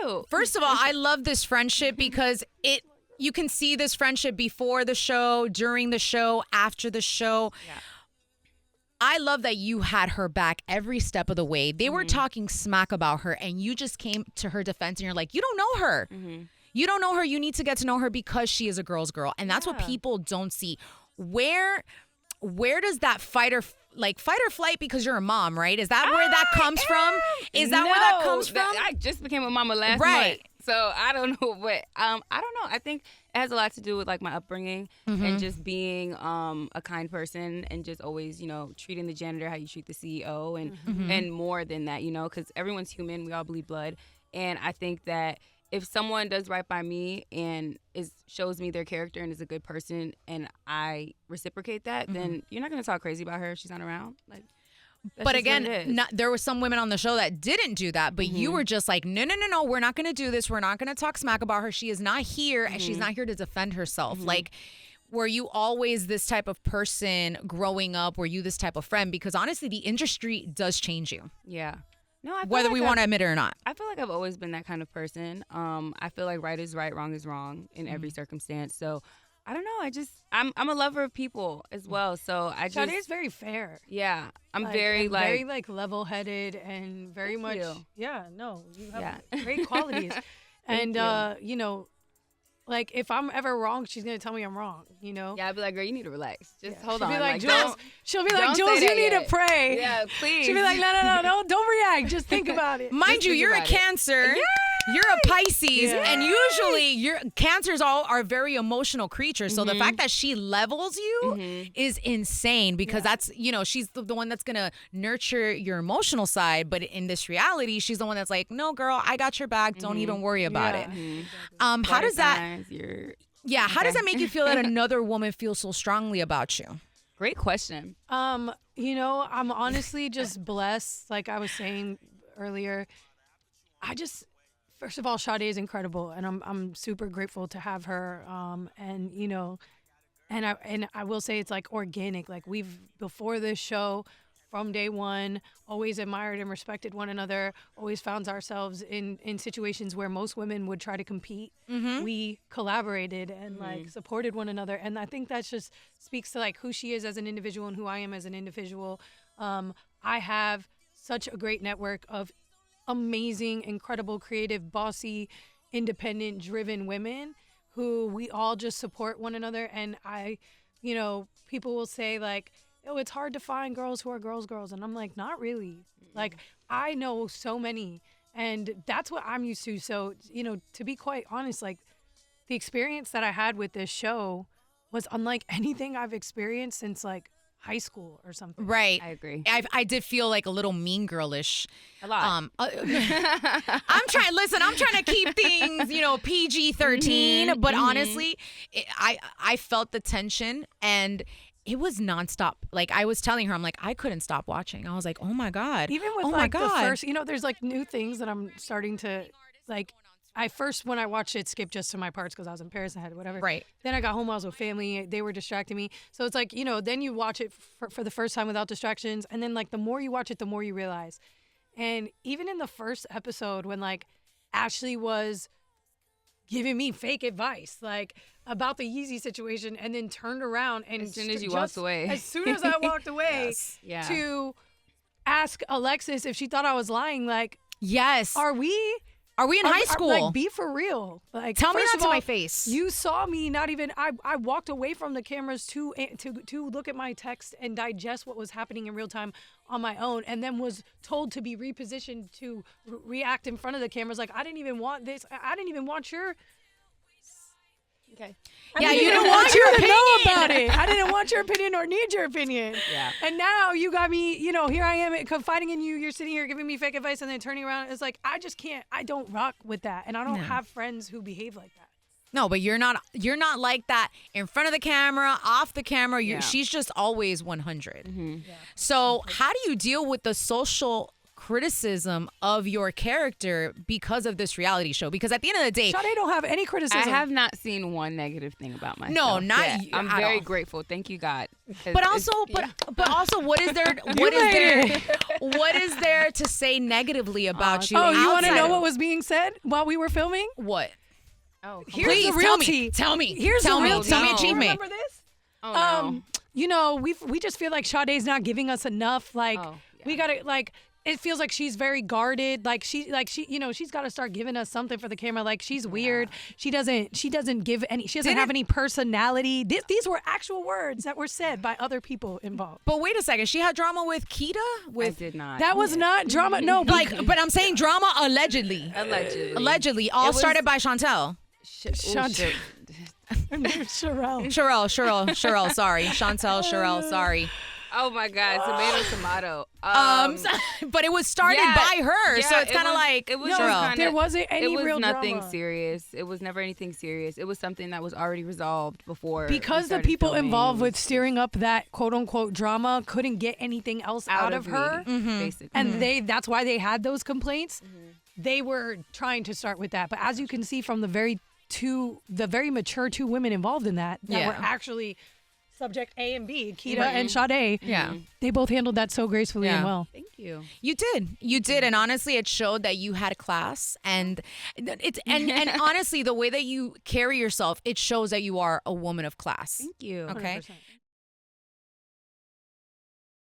you. First of all, I love this friendship because you can see this friendship before the show, during the show, after the show. Yeah. I love that you had her back every step of the way. They were talking smack about her, and you just came to her defense, and you're like, you don't know her. You don't know her. You need to get to know her because she is a girl's girl. And that's what people don't see. Where does that fight or flight because you're a mom, right? Is that where that comes from? Is that where that comes from? I just became a mama last month. So I don't know, but I don't know. I think it has a lot to do with like my upbringing and just being a kind person and just always, treating the janitor how you treat the CEO and more than that, because everyone's human. We all bleed blood. And I think that if someone does right by me and shows me their character and is a good person and I reciprocate that, then you're not going to talk crazy about her if she's not around. Like, but again, there were some women on the show that didn't do that, but you were just like, no, we're not going to do this. We're not going to talk smack about her. She is not here, and she's not here to defend herself. Like, were you always this type of person growing up? Were you this type of friend? Because honestly, the industry does change you. Yeah. No, I feel whether like we want to admit it or not. I feel like I've always been that kind of person. I feel like right is right, wrong is wrong in every circumstance. So I don't know. I'm a lover of people as well. So Sade is very fair. Yeah, I'm very level-headed and very much. Yeah, no, you have great qualities, and like if I'm ever wrong, she's gonna tell me I'm wrong. Yeah, I'd be like, girl, you need to relax. Just hold on. She'll be like, Jules, you need to pray. Yeah, please. She'll be like, no, don't react. Just think about it. Mind you, you're a Cancer. You're a Pisces, and usually Cancers all are very emotional creatures. So the fact that she levels you is insane because that's, she's the one that's going to nurture your emotional side. But in this reality, she's the one that's like, no, girl, I got your back. Don't even worry about it. How does that make you feel that another woman feels so strongly about you? Great question. I'm honestly just blessed. Like I was saying earlier, first of all, Sade is incredible, and I'm super grateful to have her. And I will say it's like organic. Like we've before this show, from day one, always admired and respected one another. Always found ourselves in situations where most women would try to compete. We collaborated and like supported one another, and I think that just speaks to like who she is as an individual and who I am as an individual. I have such a great network of amazing, incredible, creative, bossy, independent, driven women who we all just support one another. And people will say like, oh, it's hard to find girls who are girls. And I'm like, not really. Like, I know so many, and that's what I'm used to. So, to be quite honest, like the experience that I had with this show was unlike anything I've experienced since like high school or something. Right. I agree. I did feel like a little mean girlish. A lot. I'm trying to keep things, PG-13, but honestly, I felt the tension and it was nonstop. Like I was telling her, I'm like, I couldn't stop watching. I was like, oh my God. Even with the first, there's like new things that I'm starting to like. When I watched it, skipped just to my parts because I was in Paris and had whatever. Right. Then I got home, I was with family. They were distracting me. So it's like, then you watch it for the first time without distractions. And then like the more you watch it, the more you realize. And even in the first episode when like Ashley was giving me fake advice, like about the Yeezy situation, and then turned around and as soon as you walked away. As soon as I walked away to ask Alexis if she thought I was lying, like, yes. Are we in high school? Like, be for real. Like, tell me that to all, my face. You saw me not even. I walked away from the cameras to look at my text and digest what was happening in real time on my own, and then was told to be repositioned to react in front of the cameras. Like I didn't even want this. I didn't even want your. Okay. You didn't want your opinion. Know about it. I didn't want your opinion or need your opinion. Yeah. And now you got me, here I am confiding in you. You're sitting here giving me fake advice and then turning around. It's like, I just can't. I don't rock with that. And I don't have friends who behave like that. No, but you're not like that in front of the camera, off the camera. She's just always 100. So how do you deal with the social criticism of your character because of this reality show? Because at the end of the day, Sade don't have any criticism. I have not seen one negative thing about myself. No, not yet. you I'm at very all. grateful. Thank you, God. But also, what is there? What is there to say negatively about you? Oh, you want to outside know of- what was being said while we were filming? What? Oh, Here's Please the real tell me. tea. Tell me. Here's tell the me. real Tell me tea. achievement. Remember this? oh no. You know, we just feel like Sade's not giving us enough. Like Oh, yeah. we gotta like. It feels like she's very guarded. Like she, you know, she's got to start giving us something for the camera. Like she's weird. She doesn't give any. She doesn't have any personality. These were actual words that were said by other people involved. But wait a second. She had drama with Keita. I did not. That was not drama. No, But I'm saying drama allegedly. Allegedly. All It was- started by Chantel. Shantae. Her name's Sherelle. Cheryl, sorry. Chantel, Cheryl, sorry. Oh my God, tomato. But it was started yeah, by her, so yeah, it's kind of like it was No, Cheryl. kinda, there wasn't any it was real nothing drama. serious. It was never anything serious. It was something that was already resolved before. Because we the started people filming. involved with steering up that quote unquote drama couldn't get anything else out of me, her. basically. And that's why they had those complaints. They were trying to start with that. But as you can see from the very mature two women involved in that Yeah. were actually subject A and B, Keita and Sade. Yeah. They both handled that so gracefully and Yeah. well. Thank you. You did, and honestly, it showed that you had class, and it's and honestly, the way that you carry yourself, it shows that you are a woman of class. Thank you. Okay. 100%.